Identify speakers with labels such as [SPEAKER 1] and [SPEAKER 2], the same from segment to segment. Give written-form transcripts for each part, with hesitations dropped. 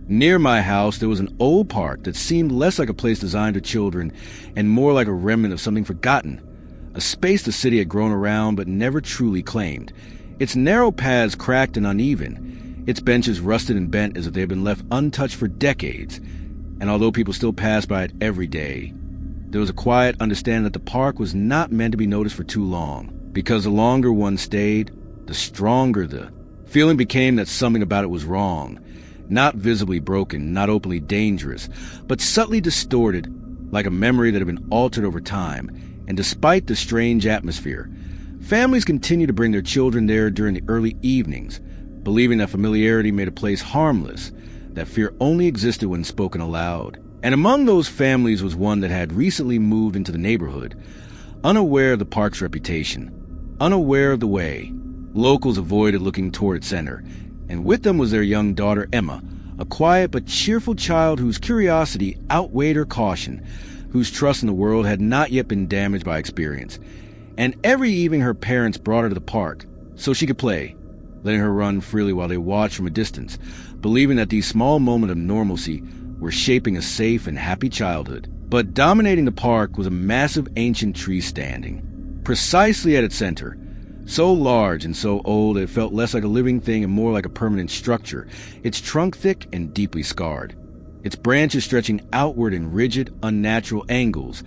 [SPEAKER 1] Near my house, there was an old park that seemed less like a place designed for children and more like a remnant of something forgotten, a space the city had grown around but never truly claimed. Its narrow paths cracked and uneven, its benches rusted and bent as if they had been left untouched for decades, and although people still passed by it every day, there was a quiet understanding that the park was not meant to be noticed for too long, because the longer one stayed, the stronger the feeling became that something about it was wrong. Not visibly broken, not openly dangerous, but subtly distorted, like a memory that had been altered over time. And despite the strange atmosphere, families continued to bring their children there during the early evenings, believing that familiarity made a place harmless, that fear only existed when spoken aloud. And among those families was one that had recently moved into the neighborhood, unaware of the park's reputation, unaware of the way. Locals avoided looking toward its center, and with them was their young daughter Emma, a quiet but cheerful child whose curiosity outweighed her caution, whose trust in the world had not yet been damaged by experience. And every evening her parents brought her to the park so she could play, letting her run freely while they watched from a distance, believing that these small moments of normalcy were shaping a safe and happy childhood. But dominating the park was a massive ancient tree standing, precisely at its center, so large and so old it felt less like a living thing and more like a permanent structure, its trunk thick and deeply scarred, its branches stretching outward in rigid, unnatural angles,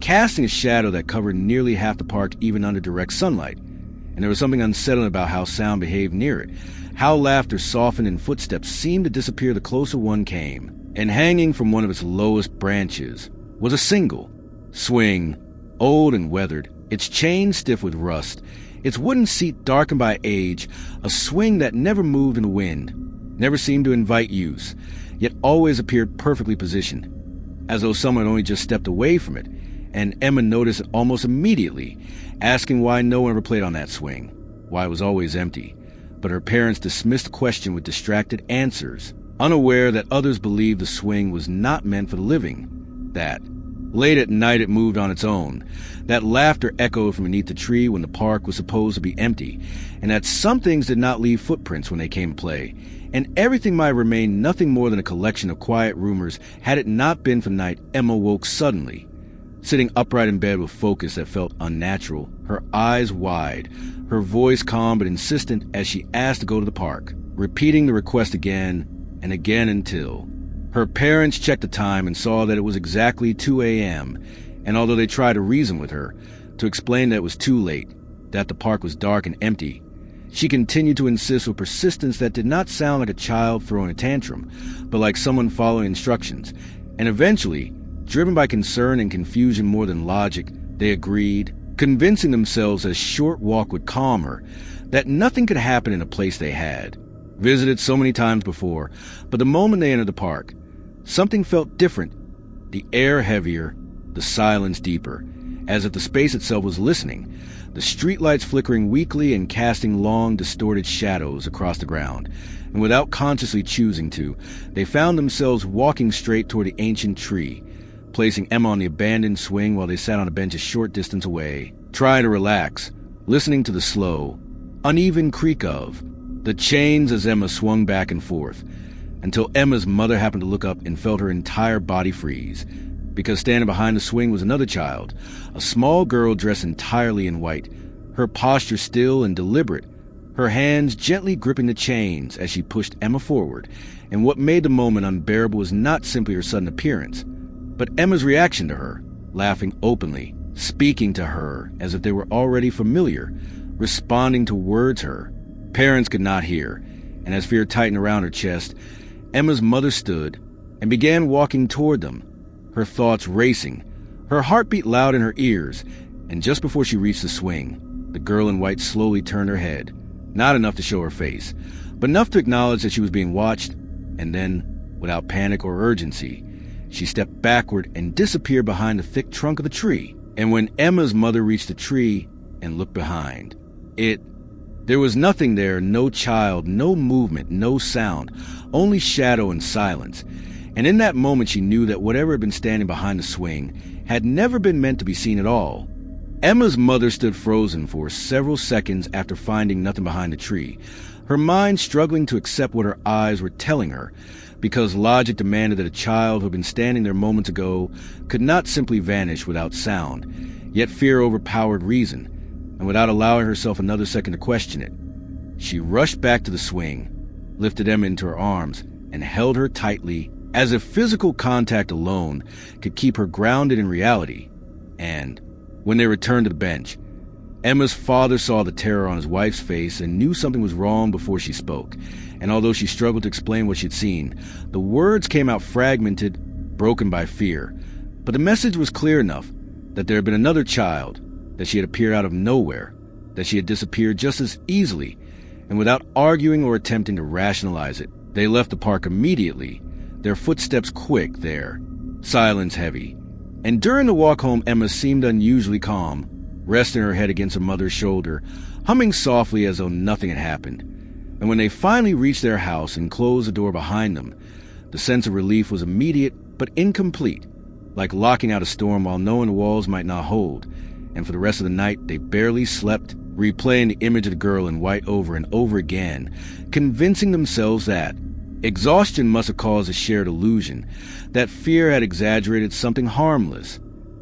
[SPEAKER 1] casting a shadow that covered nearly half the park even under direct sunlight. And there was something unsettling about how sound behaved near it, how laughter softened and footsteps seemed to disappear the closer one came. And hanging from one of its lowest branches was a single swing, old and weathered, its chain stiff with rust, its wooden seat darkened by age, a swing that never moved in the wind, never seemed to invite use, yet always appeared perfectly positioned, as though someone had only just stepped away from it. And Emma noticed it almost immediately, asking why no one ever played on that swing, why it was always empty. But her parents dismissed the question with distracted answers, unaware that others believed the swing was not meant for the living, that late at night it moved on its own, that laughter echoed from beneath the tree when the park was supposed to be empty, and that some things did not leave footprints when they came to play, and everything might remain nothing more than a collection of quiet rumors had it not been for the night Emma woke suddenly, sitting upright in bed with focus that felt unnatural, her eyes wide, her voice calm but insistent as she asked to go to the park, repeating the request again and again until her parents checked the time and saw that it was exactly 2 a.m., and although they tried to reason with her, to explain that it was too late, that the park was dark and empty, she continued to insist with persistence that did not sound like a child throwing a tantrum, but like someone following instructions, and eventually, driven by concern and confusion more than logic, they agreed, convincing themselves that a short walk would calm her, that nothing could happen in a place they had visited so many times before. But the moment they entered the park, something felt different, the air heavier, the silence deeper, as if the space itself was listening, the streetlights flickering weakly and casting long, distorted shadows across the ground. And without consciously choosing to, they found themselves walking straight toward the ancient tree, placing Emma on the abandoned swing while they sat on a bench a short distance away, trying to relax, listening to the slow, uneven creak of the chains as Emma swung back and forth, until Emma's mother happened to look up and felt her entire body freeze, because standing behind the swing was another child, a small girl dressed entirely in white, her posture still and deliberate, her hands gently gripping the chains as she pushed Emma forward. And what made the moment unbearable was not simply her sudden appearance, but Emma's reaction to her, laughing openly, speaking to her as if they were already familiar, responding to words her parents could not hear. And as fear tightened around her chest, Emma's mother stood and began walking toward them, her thoughts racing, her heartbeat loud in her ears. And just before she reached the swing, the girl in white slowly turned her head, not enough to show her face, but enough to acknowledge that she was being watched. And then, without panic or urgency, she stepped backward and disappeared behind the thick trunk of the tree. And when Emma's mother reached the tree and looked behind, there was nothing there, no child, no movement, no sound, only shadow and silence. And in that moment she knew that whatever had been standing behind the swing had never been meant to be seen at all. Emma's mother stood frozen for several seconds after finding nothing behind the tree, her mind struggling to accept what her eyes were telling her, because logic demanded that a child who had been standing there moments ago could not simply vanish without sound, yet fear overpowered reason, and without allowing herself another second to question it. She rushed back to the swing, lifted Emma into her arms, and held her tightly, as if physical contact alone could keep her grounded in reality. And when they returned to the bench, Emma's father saw the terror on his wife's face and knew something was wrong before she spoke, and although she struggled to explain what she'd seen, the words came out fragmented, broken by fear. But the message was clear enough that there had been another child, that she had appeared out of nowhere, that she had disappeared just as easily, and without arguing or attempting to rationalize it, they left the park immediately, their footsteps quick there, silence heavy. And during the walk home, Emma seemed unusually calm, resting her head against her mother's shoulder, humming softly as though nothing had happened. And when they finally reached their house and closed the door behind them, the sense of relief was immediate but incomplete, like locking out a storm while knowing the walls might not hold. And for the rest of the night, they barely slept, replaying the image of the girl in white over and over again, convincing themselves that exhaustion must have caused a shared illusion, that fear had exaggerated something harmless.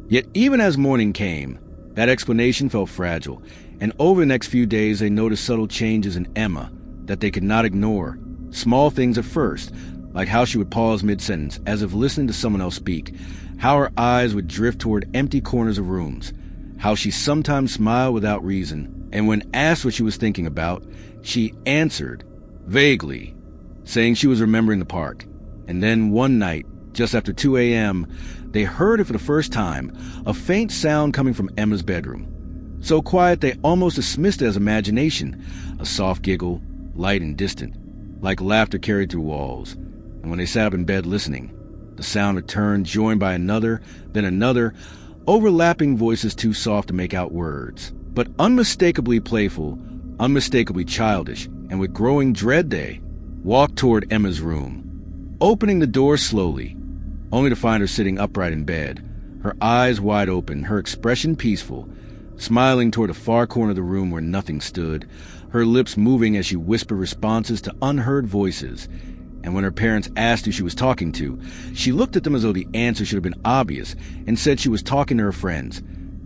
[SPEAKER 1] Yet even as morning came, that explanation felt fragile, and over the next few days they noticed subtle changes in Emma that they could not ignore. Small things at first, like how she would pause mid-sentence as if listening to someone else speak, how her eyes would drift toward empty corners of rooms, how she sometimes smiled without reason, and when asked what she was thinking about, she answered, vaguely, saying she was remembering the park. And then one night, just after 2 a.m., they heard it for the first time, a faint sound coming from Emma's bedroom. So quiet they almost dismissed it as imagination, a soft giggle, light and distant, like laughter carried through walls. And when they sat up in bed listening, the sound returned, joined by another, then another, overlapping voices too soft to make out words, but unmistakably playful, unmistakably childish, and with growing dread they walked toward Emma's room, opening the door slowly, only to find her sitting upright in bed, her eyes wide open, her expression peaceful, smiling toward a far corner of the room where nothing stood, her lips moving as she whispered responses to unheard voices. And when her parents asked who she was talking to, she looked at them as though the answer should have been obvious and said she was talking to her friends,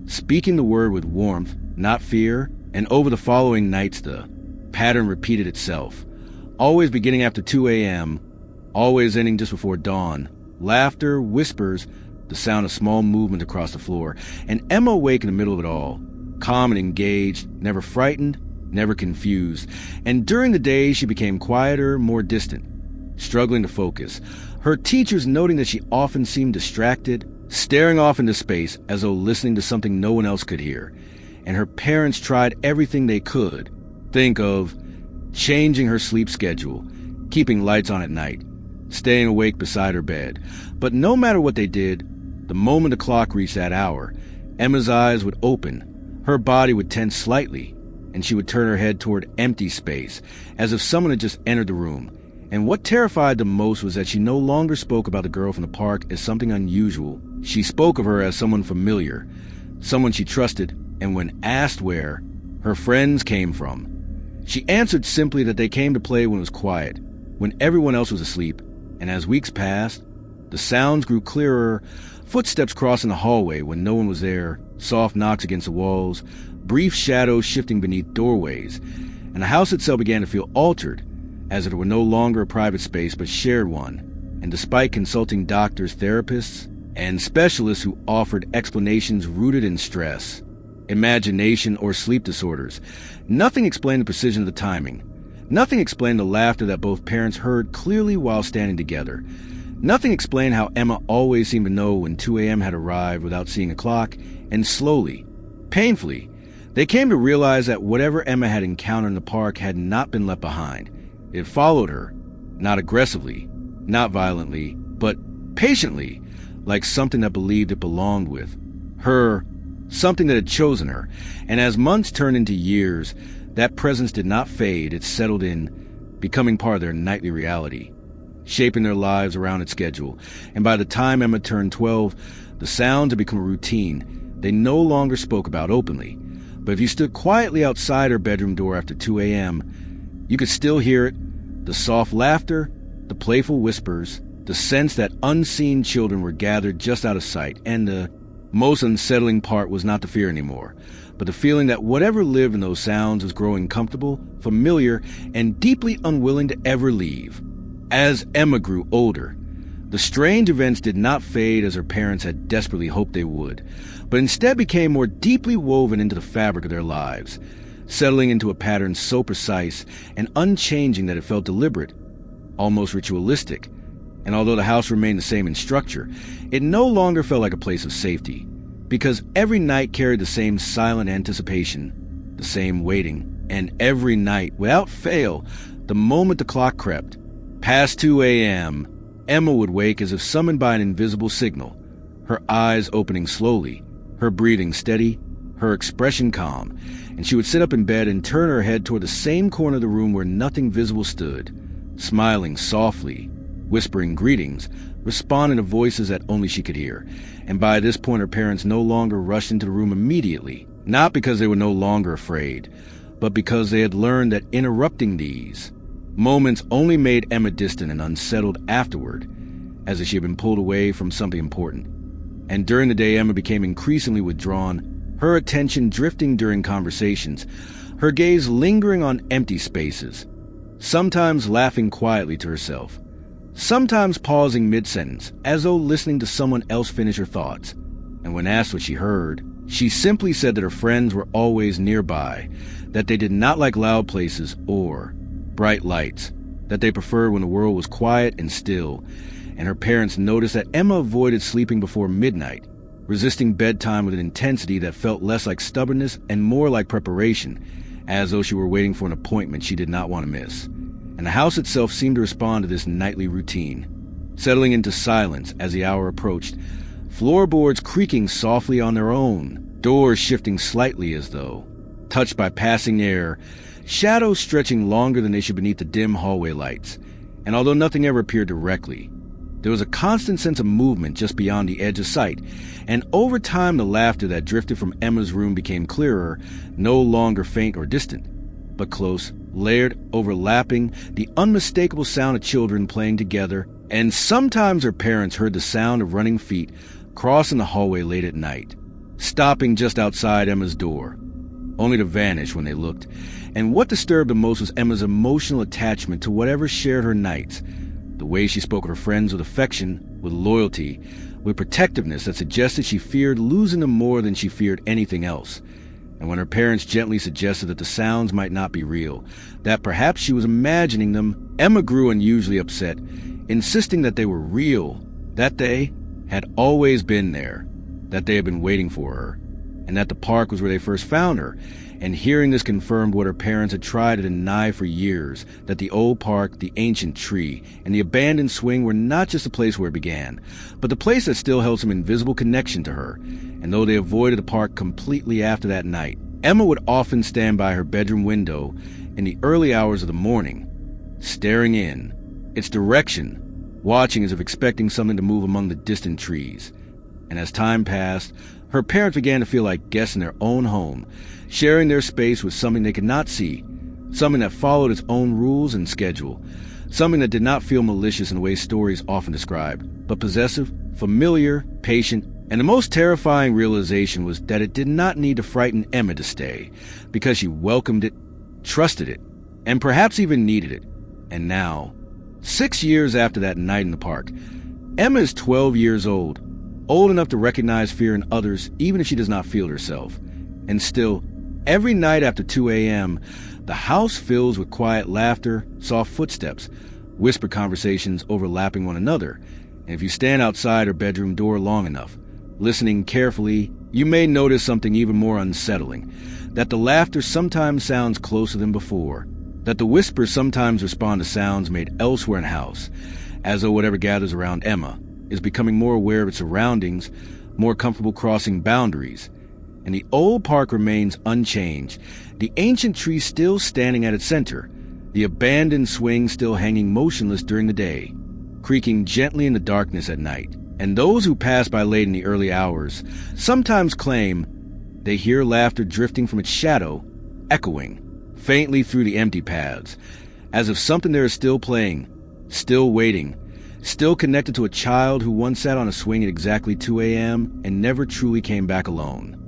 [SPEAKER 1] speaking the word with warmth, not fear. And over the following nights the pattern repeated itself, always beginning after 2 a.m., always ending just before dawn. Laughter, whispers, the sound of small movement across the floor, and Emma awake in the middle of it all, calm and engaged, never frightened, never confused. And during the day she became quieter, more distant, struggling to focus, her teachers noting that she often seemed distracted, staring off into space as though listening to something no one else could hear. And her parents tried everything they could think of, changing her sleep schedule, keeping lights on at night, staying awake beside her bed. But no matter what they did, the moment the clock reached that hour, Emma's eyes would open, her body would tense slightly, and she would turn her head toward empty space, as if someone had just entered the room. And what terrified them most was that she no longer spoke about the girl from the park as something unusual. She spoke of her as someone familiar, someone she trusted, and when asked where her friends came from, she answered simply that they came to play when it was quiet, when everyone else was asleep. And as weeks passed, the sounds grew clearer, footsteps crossing the hallway when no one was there, soft knocks against the walls, brief shadows shifting beneath doorways, and the house itself began to feel altered, as if it were no longer a private space but shared one. And despite consulting doctors, therapists, and specialists who offered explanations rooted in stress, imagination, or sleep disorders, nothing explained the precision of the timing. Nothing explained the laughter that both parents heard clearly while standing together. Nothing explained how Emma always seemed to know when 2 a.m. had arrived without seeing a clock, and slowly, painfully, they came to realize that whatever Emma had encountered in the park had not been left behind. It followed her, not aggressively, not violently, but patiently, like something that believed it belonged with her, something that had chosen her. And as months turned into years, that presence did not fade, it settled in, becoming part of their nightly reality, shaping their lives around its schedule. And by the time Emma turned 12, the sounds had become a routine they no longer spoke about openly. But if you stood quietly outside her bedroom door after 2 a.m., You could still hear it, the soft laughter, the playful whispers, the sense that unseen children were gathered just out of sight, and the most unsettling part was not the fear anymore, but the feeling that whatever lived in those sounds was growing comfortable, familiar, and deeply unwilling to ever leave. As Emma grew older, the strange events did not fade as her parents had desperately hoped they would, but instead became more deeply woven into the fabric of their lives, settling into a pattern so precise and unchanging that it felt deliberate, almost ritualistic. And although the house remained the same in structure, it no longer felt like a place of safety, because every night carried the same silent anticipation, the same waiting, and every night, without fail, the moment the clock crept, past 2 a.m., Emma would wake as if summoned by an invisible signal, her eyes opening slowly, her breathing steady, her expression calm, and she would sit up in bed and turn her head toward the same corner of the room where nothing visible stood, smiling softly, whispering greetings, responding to voices that only she could hear. And by this point, her parents no longer rushed into the room immediately, not because they were no longer afraid, but because they had learned that interrupting these moments only made Emma distant and unsettled afterward, as if she had been pulled away from something important. And during the day, Emma became increasingly withdrawn, her attention drifting during conversations, her gaze lingering on empty spaces, sometimes laughing quietly to herself, sometimes pausing mid-sentence, as though listening to someone else finish her thoughts. And when asked what she heard, she simply said that her friends were always nearby, that they did not like loud places or bright lights, that they preferred when the world was quiet and still, and her parents noticed that Emma avoided sleeping before midnight, resisting bedtime with an intensity that felt less like stubbornness and more like preparation, as though she were waiting for an appointment she did not want to miss. And the house itself seemed to respond to this nightly routine, settling into silence as the hour approached, floorboards creaking softly on their own, doors shifting slightly as though touched by passing air, shadows stretching longer than they should beneath the dim hallway lights. And although nothing ever appeared directly, there was a constant sense of movement just beyond the edge of sight, and over time the laughter that drifted from Emma's room became clearer, no longer faint or distant, but close, layered, overlapping, the unmistakable sound of children playing together, and sometimes her parents heard the sound of running feet crossing the hallway late at night, stopping just outside Emma's door, only to vanish when they looked. And what disturbed the most was Emma's emotional attachment to whatever shared her nights, the way she spoke of her friends with affection, with loyalty, with protectiveness that suggested she feared losing them more than she feared anything else. And when her parents gently suggested that the sounds might not be real, that perhaps she was imagining them, Emma grew unusually upset, insisting that they were real, that they had always been there, that they had been waiting for her, and that the park was where they first found her. And hearing this confirmed what her parents had tried to deny for years, that the old park, the ancient tree, and the abandoned swing were not just the place where it began, but the place that still held some invisible connection to her. And though they avoided the park completely after that night, Emma would often stand by her bedroom window in the early hours of the morning, staring in its direction, watching as if expecting something to move among the distant trees. And as time passed, her parents began to feel like guests in their own home, sharing their space with something they could not see, something that followed its own rules and schedule, something that did not feel malicious in the way stories often describe, but possessive, familiar, patient, and the most terrifying realization was that it did not need to frighten Emma to stay, because she welcomed it, trusted it, and perhaps even needed it. And now, 6 years after that night in the park, Emma is 12 years old enough to recognize fear in others even if she does not feel it herself. And still, every night after 2 a.m., the house fills with quiet laughter, soft footsteps, whispered conversations overlapping one another. And if you stand outside her bedroom door long enough, listening carefully, you may notice something even more unsettling, that the laughter sometimes sounds closer than before, that the whispers sometimes respond to sounds made elsewhere in the house, as though whatever gathers around Emma is becoming more aware of its surroundings, more comfortable crossing boundaries. And the old park remains unchanged, the ancient tree still standing at its center, the abandoned swing still hanging motionless during the day, creaking gently in the darkness at night. And those who pass by late in the early hours sometimes claim they hear laughter drifting from its shadow, echoing, faintly through the empty paths, as if something there is still playing, still waiting, still connected to a child who once sat on a swing at exactly 2 a.m. and never truly came back alone.